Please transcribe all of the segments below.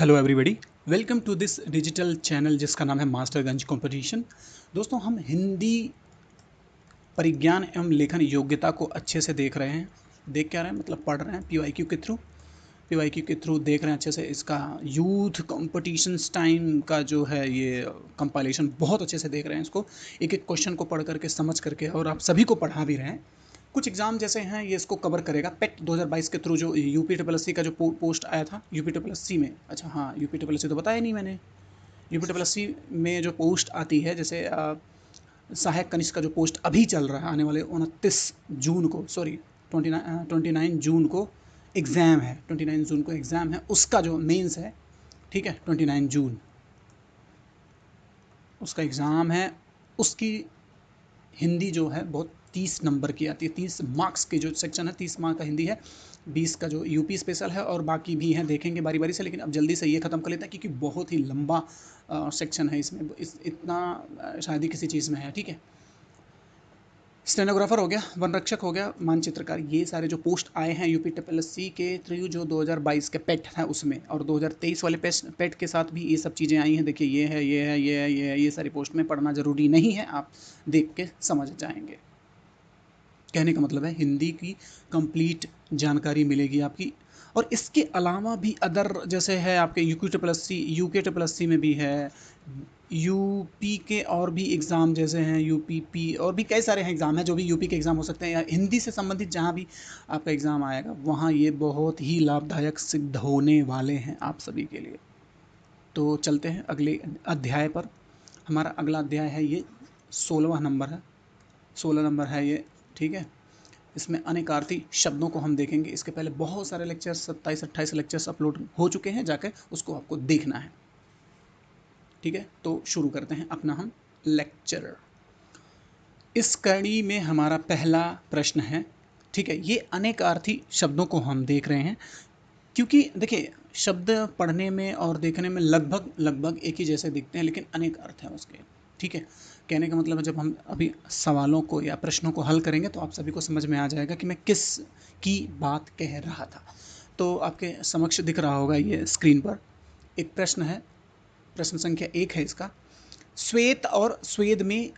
Hello everybody, welcome to this digital channel जिसका नाम है मास्टरगंज कंपटीशन। दोस्तों, हम हिंदी परिज्ञान एवं लेखन योग्यता को अच्छे से देख रहे हैं। देख क्या रहे हैं मतलब पढ़ रहे हैं पीवाईक्यू के थ्रू देख रहे हैं अच्छे से। इसका यूथ कंपटीशंस टाइम का जो है ये कंपाइलेशन बहुत अच्छे से देख रहे हैं इसको, एक एक क्वेश्चन को पढ़ करके समझ करके, और आप सभी को पढ़ा भी रहे हैं। कुछ एग्ज़ाम जैसे हैं ये इसको कवर करेगा। पेट 2022 के थ्रू जो यूपी ट्रिपल एस सी का जो पोस्ट आया था यूपी ट्रिपल एस सी में, अच्छा हाँ यूपी ट्रिपल एस सी तो बताया नहीं मैंने। यूपी ट्रिपल एस सी में जो पोस्ट आती है, जैसे सहायक कनिष्ठ का जो पोस्ट अभी चल रहा है, आने वाले 29 जून को, सॉरी 29 जून को एग्ज़ाम है, 29 जून को एग्ज़ाम है, उसका जो मेंस है, ठीक है 29 जून उसका एग्ज़ाम है। उसकी हिंदी जो है बहुत 30 नंबर की आती है, 30 मार्क्स की जो सेक्शन है, 30 मार्क का हिंदी है, 20 का जो यूपी स्पेशल है, और बाकी भी हैं, देखेंगे बारी बारी से। लेकिन अब जल्दी से ये ख़त्म कर लेते हैं क्योंकि बहुत ही लंबा सेक्शन है इसमें, इतना शायद ही किसी चीज़ में है, ठीक है। स्टेनोग्राफर हो गया, वन रक्षक हो गया, मानचित्रकार, ये सारे जो पोस्ट आए हैं यूपी ट्रिपल एस सी के थ्रू जो 2022 के पेट था उसमें, और 2023 वाले पेट के साथ भी ये सब चीज़ें आई हैं। देखिए ये है, ये है, ये है, ये है, ये सारी पोस्ट में पढ़ना ज़रूरी नहीं है, आप देख के समझ जाएंगे। कहने का मतलब है हिंदी की कंप्लीट जानकारी मिलेगी आपकी। और इसके अलावा भी अदर जैसे है आपके यूके ट्रिपल एस सी में भी है, यूपी के और भी एग्ज़ाम जैसे हैं, यूपीपी और भी कई सारे हैं एग्ज़ाम हैं जो भी यूपी के एग्ज़ाम हो सकते हैं, या हिंदी से संबंधित जहाँ भी आपका एग्ज़ाम आएगा वहाँ ये बहुत ही लाभदायक सिद्ध होने वाले हैं आप सभी के लिए। तो चलते हैं अगले अध्याय पर। हमारा अगला अध्याय है ये 16वां नंबर है, 16 नंबर है ये, ठीक है। इसमें अनेकार्थी शब्दों को हम देखेंगे। इसके पहले बहुत सारे लेक्चर्स, 27-28 लेक्चर्स अपलोड हो चुके हैं, जाकर उसको आपको देखना है, ठीक है। तो शुरू करते हैं अपना हम लेक्चर। इस कड़ी में हमारा पहला प्रश्न है, ठीक है। ये अनेकार्थी शब्दों को हम देख रहे हैं क्योंकि देखिए शब्द पढ़ने में और देखने में लगभग लगभग एक ही जैसे दिखते हैं, लेकिन अनेक अर्थ हैं उसके, ठीक है। कहने का मतलब है जब हम अभी सवालों को या प्रश्नों को हल करेंगे तो आप सभी को समझ में आ जाएगा कि मैं किस की बात कह रहा था। तो आपके समक्ष दिख रहा होगा ये स्क्रीन पर एक प्रश्न है, प्रश्न संख्या 1 है इसका। श्वेत और स्वेद में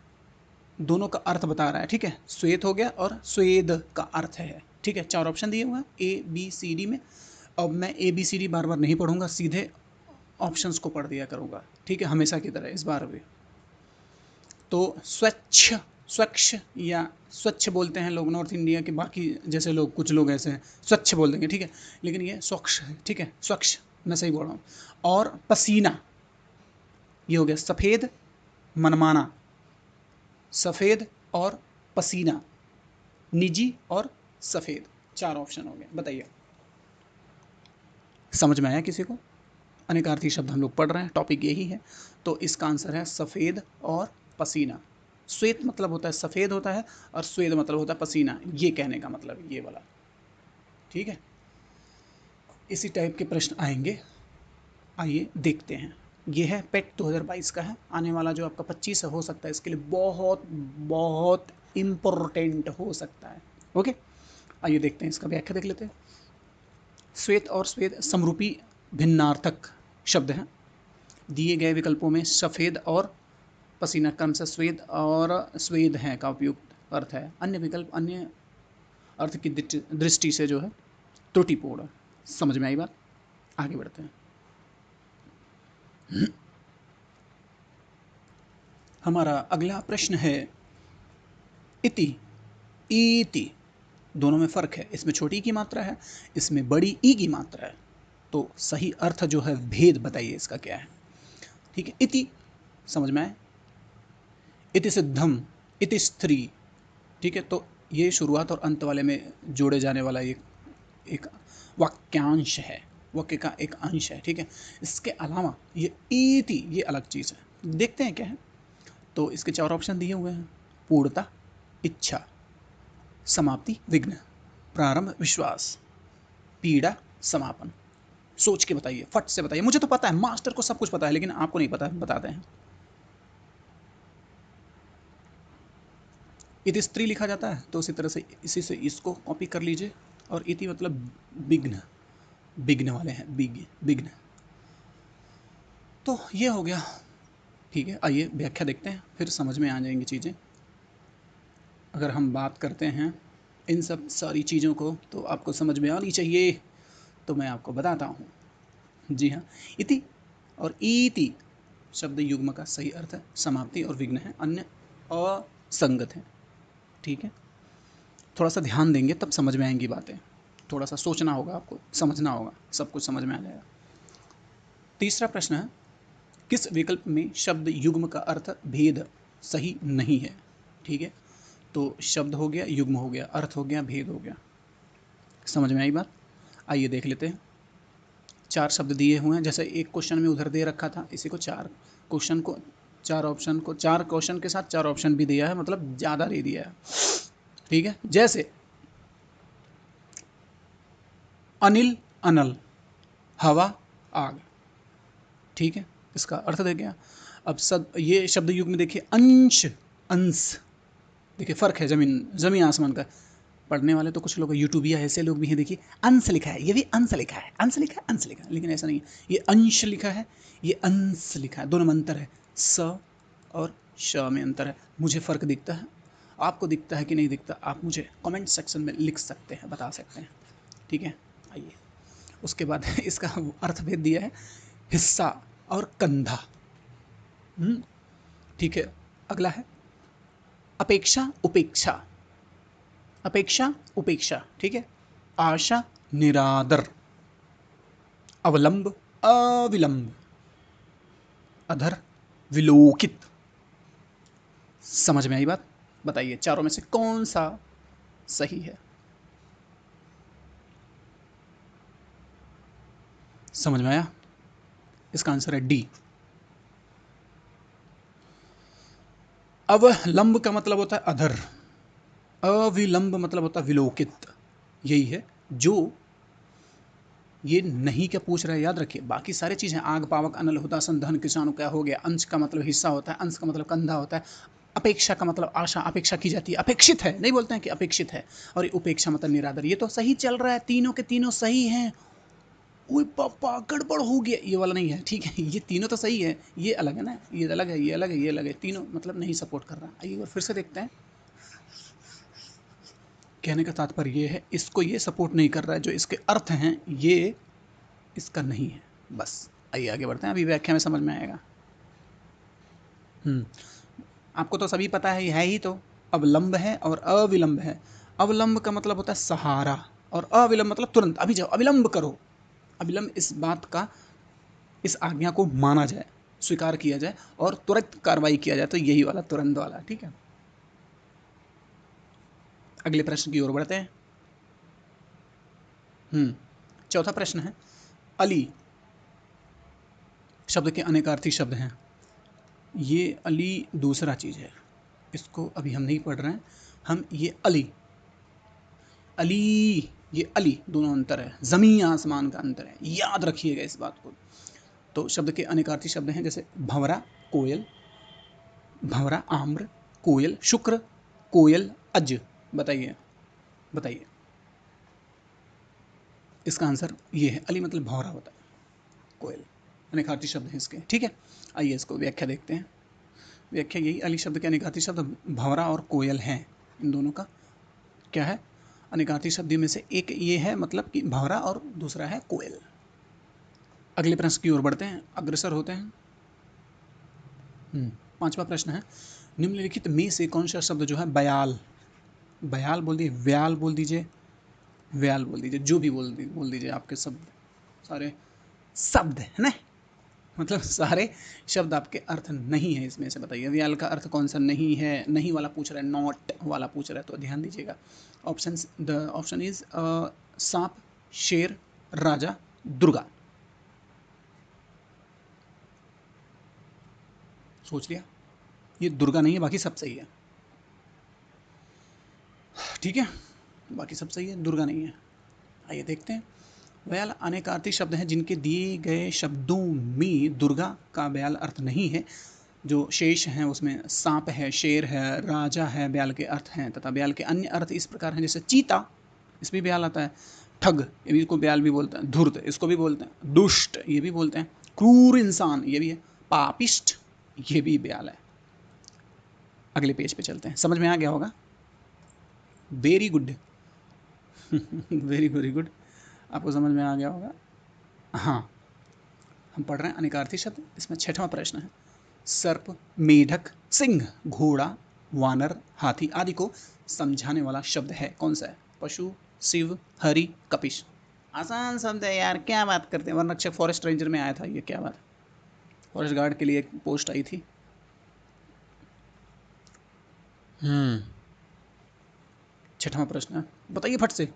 दोनों का अर्थ बता रहा है, ठीक है। श्वेत हो गया और स्वेद का अर्थ है, ठीक है। 4 ऑप्शन दिए हुए हैं ए बी सी डी में। अब मैं ए बी सी डी बार बार नहीं पढ़ूंगा, सीधे ऑप्शंस को पढ़ दिया करूंगा, ठीक है, हमेशा की तरह इस बार भी। तो स्वच्छ, स्वच्छ या स्वच्छ बोलते हैं लोग नॉर्थ इंडिया के, बाकी जैसे लोग, कुछ लोग ऐसे हैं स्वच्छ बोल देंगे, ठीक है, लेकिन ये स्वच्छ है, ठीक है, स्वच्छ मैं सही बोल रहा हूँ। और पसीना, ये हो गया सफ़ेद, मनमाना, सफ़ेद और पसीना, निजी और सफ़ेद, 4 ऑप्शन हो गए। बताइए समझ में आया किसी को? अनेकार्थी शब्द हम लोग पढ़ रहे हैं, टॉपिक यही है। तो इसका आंसर है सफ़ेद और पसीना। श्वेत मतलब होता है सफ़ेद होता है, और स्वेद मतलब होता है पसीना, ये कहने का मतलब ये वाला, ठीक है। इसी टाइप के प्रश्न आएंगे, आइए देखते हैं। ये है पेट 2022 का है, आने वाला जो आपका 25 हो सकता है इसके लिए बहुत बहुत इम्पोर्टेंट हो सकता है, ओके। आइए देखते हैं, इसका व्याख्या देख लेते हैं। श्वेत और स्वेद समरूपी भिन्नार्थक शब्द हैं। दिए गए विकल्पों में सफ़ेद और पसीना क्रम से स्वेद और स्वेद हैं का उपयुक्त अर्थ है। अन्य विकल्प अन्य अर्थ की दृष्टि से जो है त्रुटिपूर्ण। समझ में आई बात? आगे बढ़ते हैं। हमारा अगला प्रश्न है इति, इति, दोनों में फ़र्क है, इसमें छोटी की मात्रा है, इसमें बड़ी ई की मात्रा है। तो सही अर्थ जो है, भेद बताइए इसका क्या है, ठीक है। इति समझ में आए, इति सिद्धम, इति स्त्री, ठीक है। तो ये शुरुआत और अंत वाले में जोड़े जाने वाला एक वाक्यांश है, वाक्य का एक अंश है, ठीक है। इसके अलावा ये इति, ये अलग चीज़ है। देखते हैं क्या है। तो इसके 4 ऑप्शन दिए हुए हैं। पूर्णता, इच्छा, समाप्ति विघ्न, प्रारंभ विश्वास, पीड़ा समापन। सोच के बताइए, फट से बताइए। मुझे तो पता है, मास्टर को सब कुछ पता है, लेकिन आपको नहीं पता, बताते हैं। इति स्त्री लिखा जाता है, तो उसी तरह से इसी से इसको कॉपी कर लीजिए। और इति मतलब विघ्न, विघ्न वाले हैं, विघ्न। तो ये हो गया। ठीक है, आइए व्याख्या देखते हैं, फिर समझ में आ जाएंगी चीज़ें। अगर हम बात करते हैं इन सब सारी चीज़ों को तो आपको समझ में आनी चाहिए, तो मैं आपको बताता हूँ। जी हाँ, इति और ईति शब्द युग्म का सही अर्थ है समाप्ति और विघ्न है, अन्य असंगत है। ठीक है, थोड़ा सा ध्यान देंगे तब समझ में आएंगी बातें, थोड़ा सा सोचना होगा, आपको समझना होगा, सब कुछ समझ में आ जाएगा। तीसरा प्रश्न है, किस विकल्प में शब्द युग्म का अर्थ भेद सही नहीं है? ठीक है, तो शब्द हो गया, युग्म हो गया, अर्थ हो गया, भेद हो गया। समझ में आई बात? आइए देख लेते हैं। 4 शब्द दिए हुए हैं, जैसे एक क्वेश्चन में उधर दे रखा था, इसी को 4 क्वेश्चन को 4 ऑप्शन को 4 क्वेश्चन के साथ 4 ऑप्शन भी दिया है, मतलब ज़्यादा दे दिया है। ठीक है, जैसे अनिल अनल, हवा आग। ठीक है, इसका अर्थ दे गया। अब सब ये शब्द युग में देखिए, अंश अंश, देखिए फ़र्क है ज़मीन आसमान का। पढ़ने वाले तो कुछ लोग यूट्यूबिया ऐसे लोग भी हैं, देखिए अंश लिखा है, ये भी अंश लिखा है, अंश लिखा है, अंश लिखा है, लेकिन ऐसा नहीं है। ये अंश लिखा है, ये अंश लिखा है, दोनों में अंतर है। स और श में अंतर है। मुझे फ़र्क दिखता है, आपको दिखता है कि नहीं दिखता, आप मुझे कमेंट सेक्शन में लिख सकते हैं, बता सकते हैं। ठीक है, आइए उसके बाद इसका अर्थभेद दिया है, हिस्सा और कंधा। ठीक है, अगला है अपेक्षा उपेक्षा, अपेक्षा उपेक्षा। ठीक है, आशा निरादर, अवलंब अविलंब, अधर विलोकित। समझ में आई बात? बताइए चारों में से कौन सा सही है? समझ में आया? इसका आंसर है डी। अवलंब का मतलब होता है अधर, अविलंब मतलब होता है विलोकित। यही है जो ये नहीं क्या पूछ रहा है, याद रखिए। बाकी सारी चीज़ें आग पावक अनल हुतासन धन किसानों क्या हो गया, अंश का मतलब हिस्सा होता है, अंश का मतलब कंधा होता है, अपेक्षा का मतलब आशा, अपेक्षा की जाती है, अपेक्षित है, नहीं बोलते हैं कि अपेक्षित है, और ये उपेक्षा मतलब निरादर। ये तो सही चल रहा है, तीनों के तीनों सही हैं। ओए पापा गड़बड़ हो गया, ये वाला नहीं है। ठीक है, ये तीनों तो सही है, ये अलग है ना, ये अलग है, ये अलग है, ये अलग है, तीनों मतलब नहीं सपोर्ट कर रहा। आइए और फिर से देखते हैं। कहने का तात्पर्य ये है, इसको ये सपोर्ट नहीं कर रहा है, जो इसके अर्थ हैं ये इसका नहीं है। बस आइए आगे बढ़ते हैं, अभी व्याख्या में समझ में आएगा। आपको तो सभी पता है ही तो। अवलंब है और अविलंब है। अवलंब का मतलब होता है सहारा, और अविलंब मतलब तुरंत, अभी जाओ अविलंब करो। अविलंब इस बात का, इस आज्ञा को माना जाए, स्वीकार किया जाए और तुरंत कार्रवाई किया जाए, तो यही वाला तुरंत वाला। ठीक है, अगले प्रश्न की ओर बढ़ते हैं। चौथा प्रश्न है, अली शब्द के अनेकार्थी शब्द हैं। ये अली दूसरा चीज़ है, इसको अभी हम नहीं पढ़ रहे हैं। हम ये अली, अली, ये अली, दोनों अंतर है, ज़मीन आसमान का अंतर है, याद रखिएगा इस बात को। तो शब्द के अनेकार्थी शब्द हैं, जैसे भंवरा कोयल, भंवरा आम्र, कोयल शुक्र, कोयल अज। बताइए बताइए, इसका आंसर ये है, अली मतलब भंवरा होता है, कोयल अनेकार्थी शब्द हैं इसके। ठीक है, आइए इसको व्याख्या देखते हैं। व्याख्या यही, अली शब्द के अनेकार्थी शब्द भंवरा और कोयल हैं। इन दोनों का क्या है, अनेकार्थी शब्द में से एक ये है, मतलब कि भंवरा, और दूसरा है कोयल। अगले प्रश्न की ओर बढ़ते हैं, अग्रसर होते हैं। पांचवा प्रश्न है, निम्नलिखित में से कौन सा शब्द जो है बयाल, बयाल बोल दीजिए, व्याल बोल दीजिए, व्याल बोल दीजिए, जो भी बोल दीजिए, आपके सब सारे शब्द है ना, मतलब सारे शब्द आपके अर्थ नहीं है इसमें से। बताइए व्याल का अर्थ कौन सा नहीं है? नहीं वाला पूछ रहा है, नॉट वाला पूछ रहा है, तो ध्यान दीजिएगा। ऑप्शन, द ऑप्शन इज सांप, शेर, राजा, दुर्गा। सोच लिया? ये दुर्गा नहीं है, बाकी सब सही है। ठीक है, बाकी सब सही है, दुर्गा नहीं है। आइए देखते हैं। व्याल अनेकार्थी शब्द हैं जिनके दिए गए शब्दों में दुर्गा का व्याल अर्थ नहीं है। जो शेष हैं उसमें सांप है, शेर है, राजा है, ब्याल के अर्थ हैं, तथा ब्याल के अन्य अर्थ इस प्रकार हैं, जैसे चीता, इसमें ब्याल आता है, ठग, ये भी इसको ब्याल भी बोलते हैं, धूर्त इसको भी बोलते हैं, दुष्ट ये भी बोलते हैं, क्रूर इंसान ये भी है, पापिष्ट ये भी ब्याल है। अगले पेज पे चलते हैं, समझ में आ गया होगा। Very good very very good, आपको समझ में आ गया होगा। हाँ, हम पढ़ रहे हैं अनेकार्थी शब्द। इसमें छठवां प्रश्न है, सर्प, मेढक, सिंह, घोड़ा, वानर, हाथी आदि को समझाने वाला शब्द है, कौन सा है? पशु, शिव, हरि, कपिश। आसान शब्द है यार, क्या बात करते हैं। वनरक्षक फॉरेस्ट रेंजर में आया था ये, क्या बात। फॉरेस्ट गार्ड के लिए एक पोस्ट आई थी। छठवां प्रश्न है, बताइए फट से।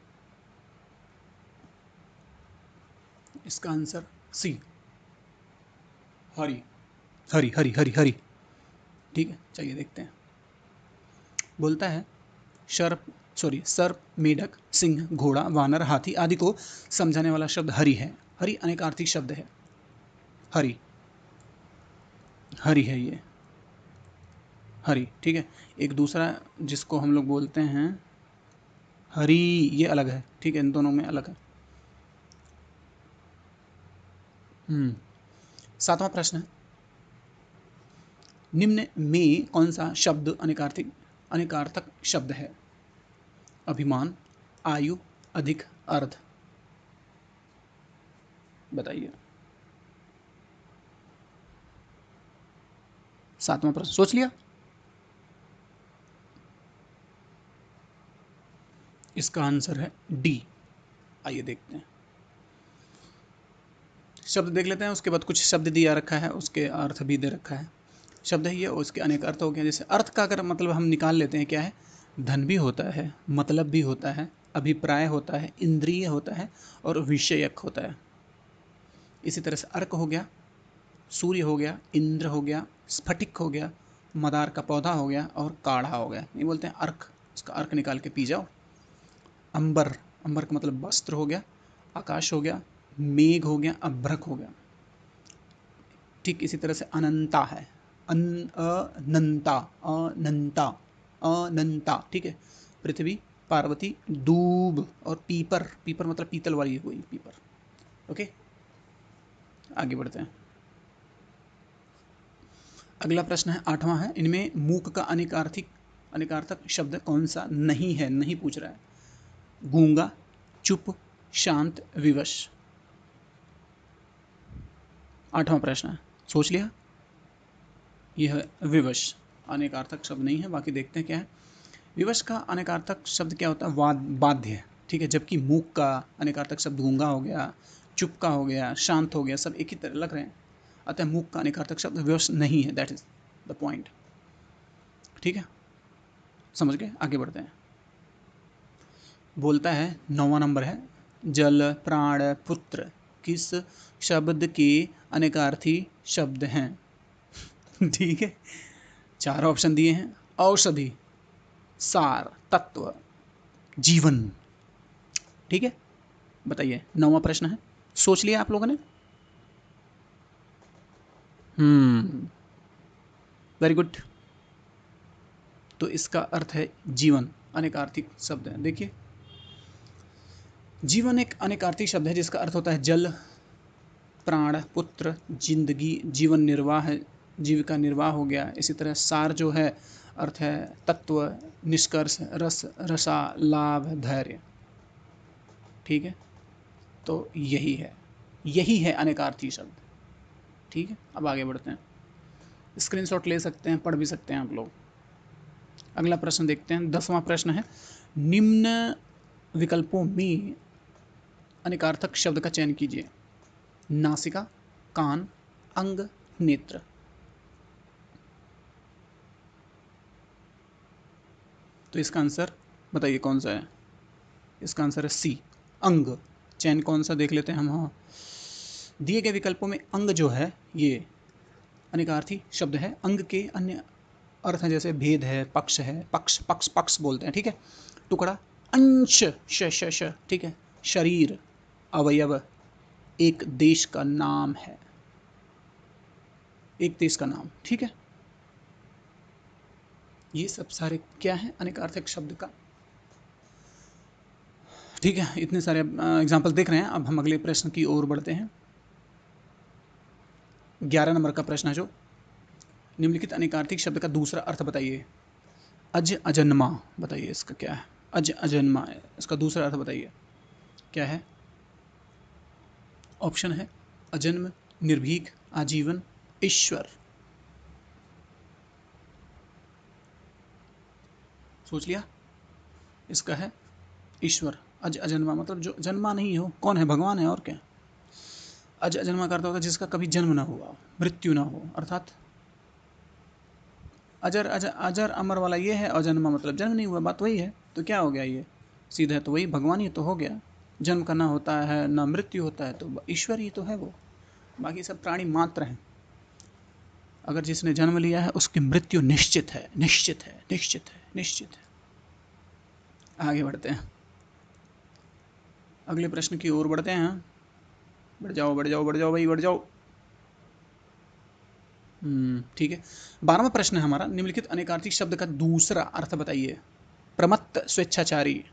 इसका आंसर सी, हरि। हरि हरि हरि हरि, ठीक है, चलिए देखते हैं। बोलता है सर्प, मेढक, सिंह, घोड़ा, वानर, हाथी आदि को समझाने वाला शब्द हरि है। हरि अनेकार्थी शब्द है। हरि, हरि है ये, हरि, ठीक है। एक दूसरा जिसको हम लोग बोलते हैं हरि, ये अलग है, ठीक है, इन दोनों में अलग है। सातवां प्रश्न है, निम्न में कौन सा शब्द अनेकार्थक शब्द है? अभिमान, आयु, अधिक, अर्ध। बताइए। सातवां प्रश्न सोच लिया? इसका आंसर है डी। आइए देखते हैं, शब्द देख लेते हैं, उसके बाद कुछ शब्द दिया रखा है, उसके अर्थ भी दे रखा है। शब्द है ये, उसके अनेक अर्थ हो गए। जैसे अर्थ का अगर मतलब हम निकाल लेते हैं, क्या है? धन भी होता है, मतलब भी होता है, अभिप्राय होता है, इंद्रिय होता है और विषयक होता है। इसी तरह से अर्क हो गया, सूर्य हो गया, इंद्र हो गया, स्फटिक हो गया, मदार का पौधा हो गया और काढ़ा हो गया। ये बोलते हैं अर्क, इसका अर्क निकाल के पी जाओ। अंबर, अंबर का मतलब वस्त्र हो गया, आकाश हो गया, मेघ हो गया, अभ्रक हो गया। ठीक इसी तरह से अनंता है, अनंता, अनंता, अनंता, ठीक है। पृथ्वी, पार्वती, दूब और पीपर, पीपर मतलब पीतल वाली हुई पीपर। ओके, आगे बढ़ते हैं। अगला प्रश्न है, आठवां है, इनमें मूक का अनेकार्थक शब्द कौन सा नहीं है? नहीं पूछ रहा है। गूंगा, चुप, शांत, विवश। आठवां प्रश्न है, सोच लिया? यह है विवश, अनेकार्थक शब्द नहीं है। बाकी देखते हैं क्या है। विवश का अनेकार्थक शब्द क्या होता है? बाध्य, ठीक है। जबकि मूक का अनेकार्थक शब्द गूंगा हो गया, चुप का हो गया, शांत हो गया, सब एक ही तरह लग रहे हैं। अतः मूक का अनेकार्थक शब्द विवश नहीं है, दैट इज द पॉइंट, ठीक है। समझ गए, आगे बढ़ते हैं। बोलता है, 9वां नंबर है, जल, प्राण, पुत्र किस शब्द के अनेकार्थी शब्द हैं? ठीक है, चार ऑप्शन दिए हैं। औषधि, सार, तत्व, जीवन, ठीक है। बताइए, 9वां प्रश्न है, सोच लिया आप लोगों ने? Very good. तो इसका अर्थ है जीवन, अनेकार्थी शब्द है। देखिए, जीवन एक अनेकार्थी शब्द है जिसका अर्थ होता है जल, प्राण, पुत्र, जिंदगी, जीवन निर्वाह, जीविका निर्वाह हो गया। इसी तरह सार जो है अर्थ है तत्व, निष्कर्ष, रस, रसा, लाभ, धैर्य, ठीक है। तो यही है अनेकार्थी शब्द, ठीक है। अब आगे बढ़ते हैं, स्क्रीनशॉट ले सकते हैं, पढ़ भी सकते हैं आप लोग। अगला प्रश्न देखते हैं, 10वां प्रश्न है, निम्न विकल्पों में अनेकार्थक शब्द का चयन कीजिए। नासिका, कान, अंग, नेत्र। तो इसका आंसर बताइए कौन सा है? इसका आंसर है सी, अंग। चयन कौन सा देख लेते हैं हम। हाँ, दिए गए विकल्पों में अंग जो है ये अनेकार्थी शब्द है। अंग के अन्य अर्थ हैं, जैसे भेद है, पक्ष है, पक्ष पक्ष पक्ष बोलते हैं, ठीक है। टुकड़ा, अंश, श, ठीक है। शरीर, अवयव, एक देश का नाम है, एक देश का नाम, ठीक है। ये सब सारे क्या है अनेकार्थक शब्द का, ठीक है। इतने सारे एग्जाम्पल देख रहे हैं। अब हम अगले प्रश्न की ओर बढ़ते हैं। 11 नंबर का प्रश्न है जो, निम्नलिखित अनेकार्थी शब्द का दूसरा अर्थ बताइए। अज अजन्मा, बताइए इसका क्या है। अज अजन्मा है, इसका दूसरा अर्थ बताइए क्या है। ऑप्शन है अजन्म, निर्भीक, आजीवन, ईश्वर। सोच लिया। इसका है ईश्वर। अज अजन्मा मतलब जो जन्मा नहीं हो, कौन है, भगवान है और क्या। अज अजन्मा का अर्थ होता है जिसका कभी जन्म ना हुआ, मृत्यु ना हो, अर्थात अजर अजर अजर अमर वाला ये है, अजन्मा मतलब जन्म नहीं हुआ, बात वही है। तो क्या हो गया, ये सीधा है तो वही भगवान ही तो हो गया। जन्म का ना होता है ना मृत्यु होता है तो ईश्वर ही तो है वो, बाकी सब प्राणी मात्र हैं। अगर जिसने जन्म लिया है उसकी मृत्यु निश्चित है, निश्चित है, निश्चित है, निश्चित है। आगे बढ़ते हैं, अगले प्रश्न की ओर बढ़ते हैं। बढ़ जाओ बढ़ जाओ बढ़ जाओ भाई, बढ़ जाओ। ठीक है। 12वां प्रश्न है हमारा, निम्नलिखित अनेकार्थी शब्द का दूसरा अर्थ बताइए। प्रमत्त, स्वेच्छाचारी।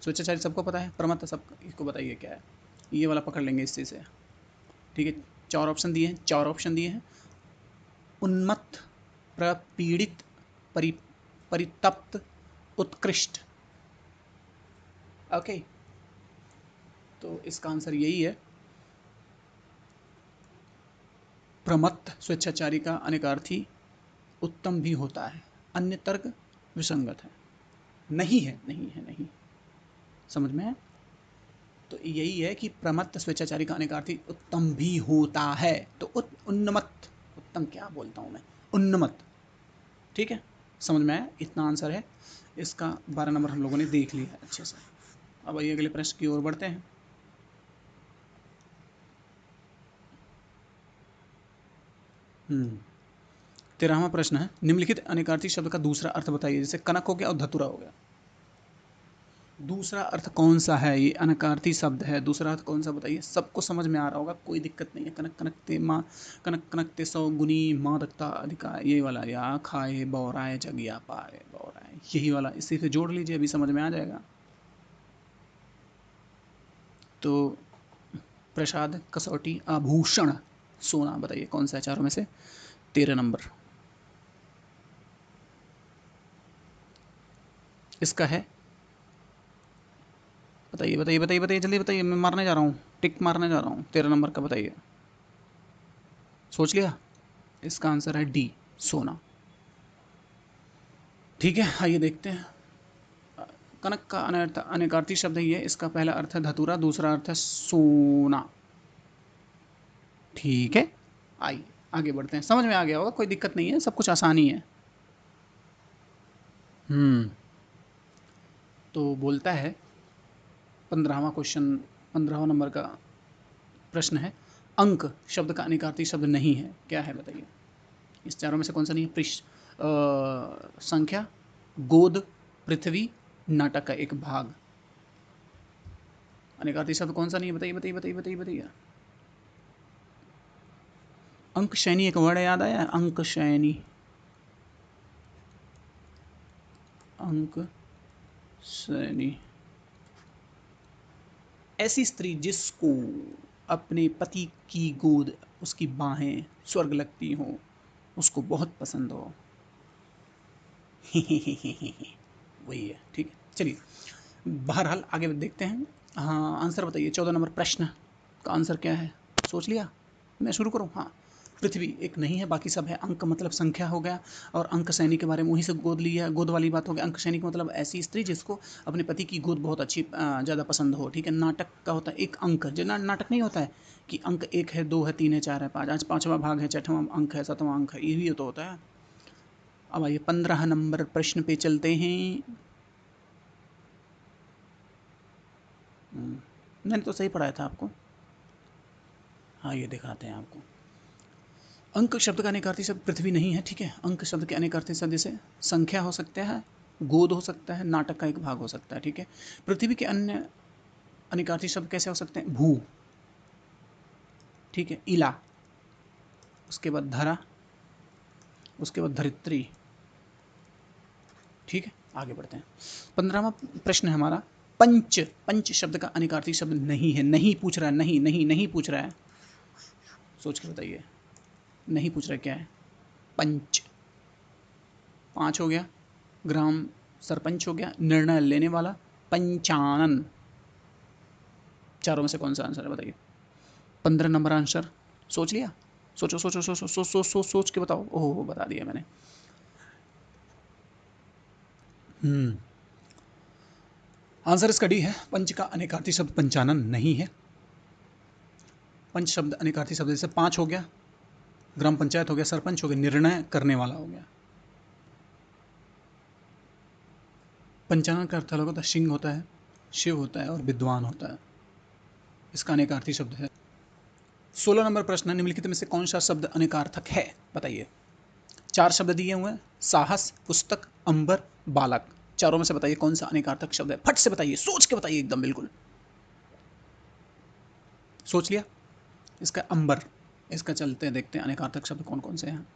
स्वेच्छाचारी सबको पता है, प्रमत्त सब इसको बताइए क्या है। ये वाला पकड़ लेंगे इससे से। ठीक है, चार ऑप्शन दिए हैं, चार ऑप्शन दिए हैं। उन्मत्त, प्रपीड़ित, परि परितप्त, उत्कृष्ट। ओके, तो इसका आंसर यही है। प्रमत्त स्वेच्छाचारी का अनेकार्थी उत्तम भी होता है, अन्य तर्क विसंगत है। नहीं है, नहीं है, नहीं। समझ में है। तो यही है कि प्रमत्त स्वेच्छाचारी का अनेकार्थी उत्तम भी होता है। तो उन्नमत, उत्तम क्या बोलता हूँ मैं, उन्नमत। ठीक है, समझ में आया, इतना आंसर है इसका। 12 नंबर हम लोगों ने देख लिया है अच्छे से। अब आइए अगले प्रश्न की ओर बढ़ते हैं। हम्म 13वां प्रश्न है, निम्नलिखित अनेकार्थी शब्द का दूसरा अर्थ बताइए। जैसे कनक हो गया और धतुरा हो गया, दूसरा अर्थ कौन सा है। ये अनकार्थी शब्द है, दूसरा अर्थ कौन सा बताइए। सबको समझ में आ रहा होगा, कोई दिक्कत नहीं है। कनक कनकते माँ, कनक कनकते सौ गुनी मादकता अधिका, ये वाला, या खाए बौराए जगिया पाए बौराए, यही वाला, इसी से जोड़ लीजिए, अभी समझ में आ जाएगा। तो प्रसाद, कसौटी, आभूषण, सोना, बताइए कौन सा है चारों में से। 13 नंबर इसका है। बताइए बताइए बताइए बताइए, जल्दी बताइए, मैं मारने जा रहा हूँ, टिक मारने जा रहा हूँ। 13 नंबर का बताइए। सोच लिया। इसका आंसर है डी, सोना। ठीक है, आइए देखते हैं। कनक का अनेकार्थी शब्द ही है, इसका पहला अर्थ है धतूरा, दूसरा अर्थ है सोना। ठीक है, आइए आगे बढ़ते हैं। समझ में आ गया होगा, कोई दिक्कत नहीं है, सब कुछ आसानी है। हम्म तो बोलता है 15वां क्वेश्चन, 15वां नंबर का प्रश्न है, अंक शब्द का अनेकार्थी शब्द नहीं है, क्या है बताइए। इस चारों में से कौन सा नहीं है। संख्या, गोद, पृथ्वी, नाटक का एक भाग। अनेकार्थी शब्द कौन सा नहीं है, बताइए बताइए बताइए बताइए बताइए। अंक शैनी एक वर्ड याद आया, अंक शैनी, अंक शैनी। ऐसी स्त्री जिसको अपने पति की गोद, उसकी बाहें स्वर्ग लगती हो, उसको बहुत पसंद हो। वही है, ठीक है, चलिए बहरहाल आगे देखते हैं। हाँ, आंसर बताइए। 14 नंबर प्रश्न का आंसर क्या है, सोच लिया। मैं शुरू करूँ। हाँ, पृथ्वी एक नहीं है, बाकी सब है। अंक मतलब संख्या हो गया, और अंक सैनी के बारे में वहीं से गोद लिया, गोद वाली बात हो गई। अंक सैनी का मतलब ऐसी स्त्री जिसको अपने पति की गोद बहुत अच्छी ज़्यादा पसंद हो। ठीक है, नाटक का होता है एक अंक, जो नाटक नहीं होता है कि अंक 1 है, 2 है, 3 है, 4 है, 5, आज 5वां भाग है, 6वां अंक है, 7वां अंक है, ये भी तो होता है। अब आइए 15 नंबर प्रश्न पे चलते हैं। मैंने तो सही पढ़ाया था आपको। हाँ, ये दिखाते हैं आपको। अंक शब्द का अनेकार्थी शब्द पृथ्वी नहीं है। ठीक है, अंक शब्द के अनेकार्थी शब्द जैसे संख्या हो सकता है, गोद हो सकता है, नाटक का एक भाग हो सकता है। ठीक है, पृथ्वी के अन्य अनेकार्थी शब्द कैसे हो सकते हैं। भू, ठीक है, इला, उसके बाद धरा, उसके बाद धरित्री। ठीक है, आगे बढ़ते हैं। 15वां प्रश्न है हमारा, पंच, पंच शब्द का अनेकार्थी शब्द नहीं है। नहीं पूछ रहा है, नहीं नहीं नहीं पूछ रहा है, सोच के बताइए। नहीं पूछ रहे क्या है। पंच 5 हो गया, ग्राम सरपंच हो गया, निर्णय लेने वाला, पंचानन। चारों में से कौन सा आंसर है बताइए। 15 नंबर आंसर। सोच लिया? सोचो सोचो सोचो सोच सोच सोच सोच के बताओ। ओहो बता दिया मैंने। आंसर इसका डी है। पंच का अनेकार्थी शब्द पंचानन नहीं है। पंच शब्द अनेकार्थी शब्द जैसे 5 हो गया, ग्राम पंचायत हो गया, सरपंच हो गया, निर्णय करने वाला हो गया। पंचानन का अर्थ अलग होता है, सिंह होता है, शिव होता है और विद्वान होता है। इसका अनेकार्थी शब्द है। 16 नंबर प्रश्न, निम्नलिखित में से कौन सा शब्द अनेकार्थक है बताइए। 4 शब्द दिए हुए हैं, साहस, पुस्तक, अंबर, बालक। चारों में से बताइए कौन सा अनेकार्थक शब्द है। फट से बताइए, सोच के बताइए एकदम बिल्कुल। सोच लिया? इसका अंबर। इसका चलते हैं, देखते हैं अनेकार्थक शब्द कौन कौन से हैं।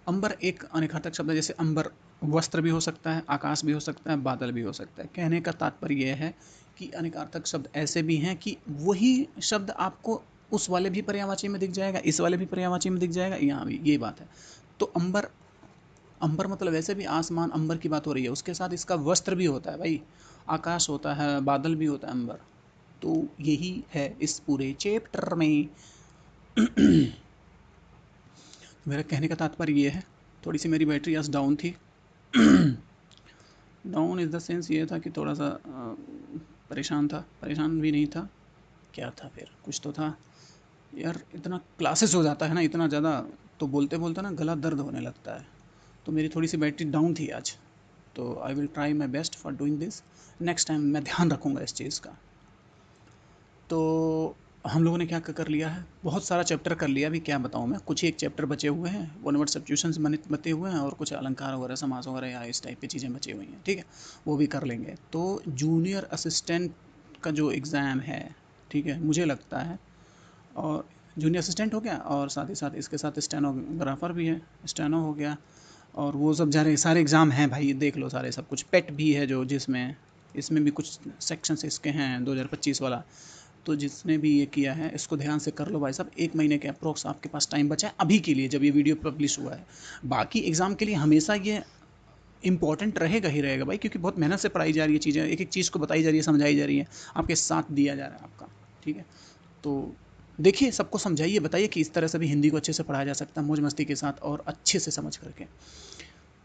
अंबर एक अनेकार्थक शब्द है। जैसे अंबर वस्त्र भी हो सकता है, आकाश भी हो सकता है, बादल भी हो सकता है। कहने का तात्पर्य यह है कि अनेकार्थक शब्द ऐसे भी हैं कि वही शब्द आपको उस वाले भी पर्यायवाची में दिख जाएगा, इस वाले भी पर्यायवाची में दिख जाएगा, यहाँ भी ये बात है। तो अंबर, अंबर मतलब वैसे भी आसमान, अंबर की बात हो रही है, उसके साथ इसका वस्त्र भी होता है भाई, आकाश होता है, बादल भी होता है, अंबर। तो यही है इस पूरे चैप्टर में। मेरा कहने का तात्पर्य ये है, थोड़ी सी मेरी बैटरी आज डाउन थी। डाउन इज़ द सेंस ये था कि थोड़ा सा परेशान था, परेशान भी नहीं था, क्या था फिर, कुछ तो था यार। इतना क्लासेस हो जाता है ना, इतना ज़्यादा, तो बोलते बोलते ना गला दर्द होने लगता है। तो मेरी थोड़ी सी बैटरी डाउन थी आज। तो I will try my best for doing this. Next time मैं ध्यान रखूँगा इस चीज़ का। तो हम लोगों ने क्या कर लिया है, बहुत सारा चैप्टर कर लिया। अभी क्या बताऊँ मैं, कुछ ही एक चैप्टर बचे हुए हैं, वन वर्ड सब्स्टिट्यूशंस बचे हुए हैं, और कुछ अलंकार वगैरह, समास वगैरह या इस टाइप की चीज़ें बची हुई हैं। ठीक है, वो भी कर लेंगे। तो जूनियर असिस्टेंट का जो एग्ज़ाम है, ठीक है, मुझे लगता है, और जूनियर असिस्टेंट हो गया, और साथ ही साथ इसके साथ स्टेनोग्राफर भी है, स्टेनो हो गया, और वो सब सारे एग्ज़ाम हैं भाई, देख लो सारे सब कुछ। पेट भी है जो, जिसमें इसमें भी कुछ सेक्शंस इसके हैं 2025 वाला। तो जिसने भी ये किया है इसको ध्यान से कर लो भाई साहब। 1 महीने के अप्रोक्स आपके पास टाइम बचा है अभी के लिए, जब ये वीडियो पब्लिश हुआ है। बाकी एग्ज़ाम के लिए हमेशा ये इंपॉर्टेंट रहेगा ही रहेगा भाई, क्योंकि बहुत मेहनत से पढ़ाई जा रही है चीज़ें, एक एक चीज़ को बताई जा रही है, समझाई जा रही है, आपके साथ दिया जा रहा है आपका। ठीक है, तो देखिए, सबको समझाइए, बताइए कि इस तरह से भी हिंदी को अच्छे से पढ़ाया जा सकता है, मौज मस्ती के साथ और अच्छे से समझ करके।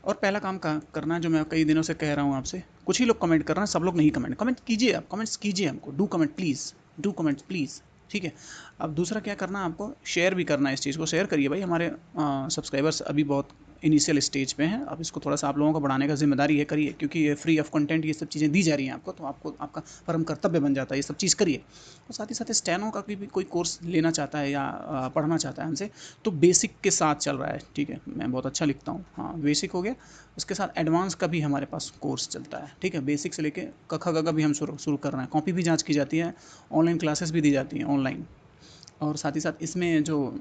और पहला काम करना है जो मैं कई दिनों से कह रहा हूँ आपसे। कुछ ही लोग कमेंट कर रहे हैं, सब लोग नहीं कमेंट कमेंट कीजिए। आप कमेंट्स कीजिए, हमको do comment please, do comment please. ठीक है, अब दूसरा क्या करना है, आपको शेयर भी करना है, इस चीज़ को शेयर करिए भाई। हमारे सब्सक्राइबर्स अभी बहुत इनिशियल स्टेज पे हैं, अब इसको थोड़ा सा आप लोगों को बढ़ाने का जिम्मेदारी है, करिए, क्योंकि ये फ्री ऑफ कंटेंट ये सब चीज़ें दी जा रही हैं आपको, तो आपको आपका परम कर्तव्य बन जाता है ये सब चीज़ करिए। और साथ ही साथ स्टेनो का भी कोई कोर्स लेना चाहता है या पढ़ना चाहता है हमसे, तो बेसिक के साथ चल रहा है। ठीक है, मैं बहुत अच्छा लिखता हूँ, हाँ बेसिक हो गया, उसके साथ एडवांस का भी हमारे पास कोर्स चलता है। ठीक है, बेसिक से लेके क ख ग घ भी हम शुरू कर रहे हैं, कॉपी भी जांच की जाती है, ऑनलाइन क्लासेस भी दी जाती हैं ऑनलाइन। और साथ ही साथ इसमें जो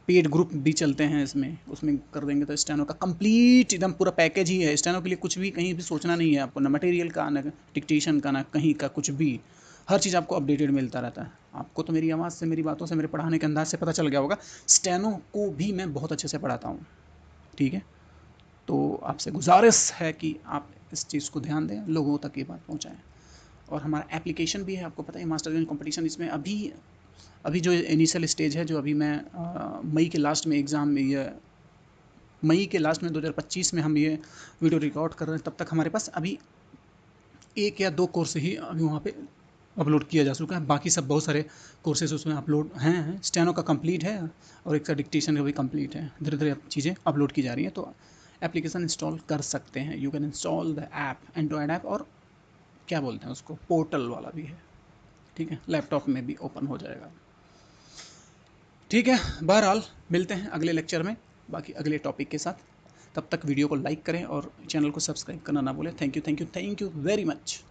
पेड ग्रुप भी चलते हैं इसमें, उसमें कर देंगे तो स्टेनो का कंप्लीट एकदम पूरा पैकेज ही है। स्टेनो के लिए कुछ भी कहीं भी सोचना नहीं है आपको, ना मटेरियल का, ना डिक्टेशन का, ना कहीं का कुछ भी। हर चीज़ आपको अपडेटेड मिलता रहता है। आपको तो मेरी आवाज़ से, मेरी बातों से, मेरे पढ़ाने के अंदाज से पता चल गया होगा, स्टेनो को भी मैं बहुत अच्छे से पढ़ाता हूँ। ठीक है, तो आपसे गुजारिश है कि आप इस चीज़ को ध्यान दें, लोगों तक ये बात पहुँचाएँ। और हमारा एप्लीकेशन भी है, आपको पता है, मास्टर गेम कॉम्पिटिशन। इसमें अभी अभी जो इनिशियल स्टेज है, जो अभी मैं मई के लास्ट में एग्ज़ाम में, ये मई के लास्ट में 2025 में हम ये वीडियो रिकॉर्ड कर रहे हैं, तब तक हमारे पास अभी 1 या 2 कोर्स ही अभी वहाँ पे अपलोड किया जा चुका है। बाकी सब बहुत सारे कोर्सेज उसमें अपलोड हैं। स्टेनो का कंप्लीट है, और एक का डिक्टेशन का भी कंप्लीट है। धीरे धीरे चीज़ें अपलोड की जा रही हैं, तो एप्लीकेशन इंस्टॉल कर सकते हैं। You can install the app, Android app, और क्या बोलते हैं उसको, पोर्टल वाला भी है। ठीक है, लैपटॉप में भी ओपन हो जाएगा। ठीक है, बहरहाल मिलते हैं अगले लेक्चर में बाकी अगले टॉपिक के साथ। तब तक वीडियो को लाइक करें और चैनल को सब्सक्राइब करना ना भूलें। Thank you, thank you, thank you very much.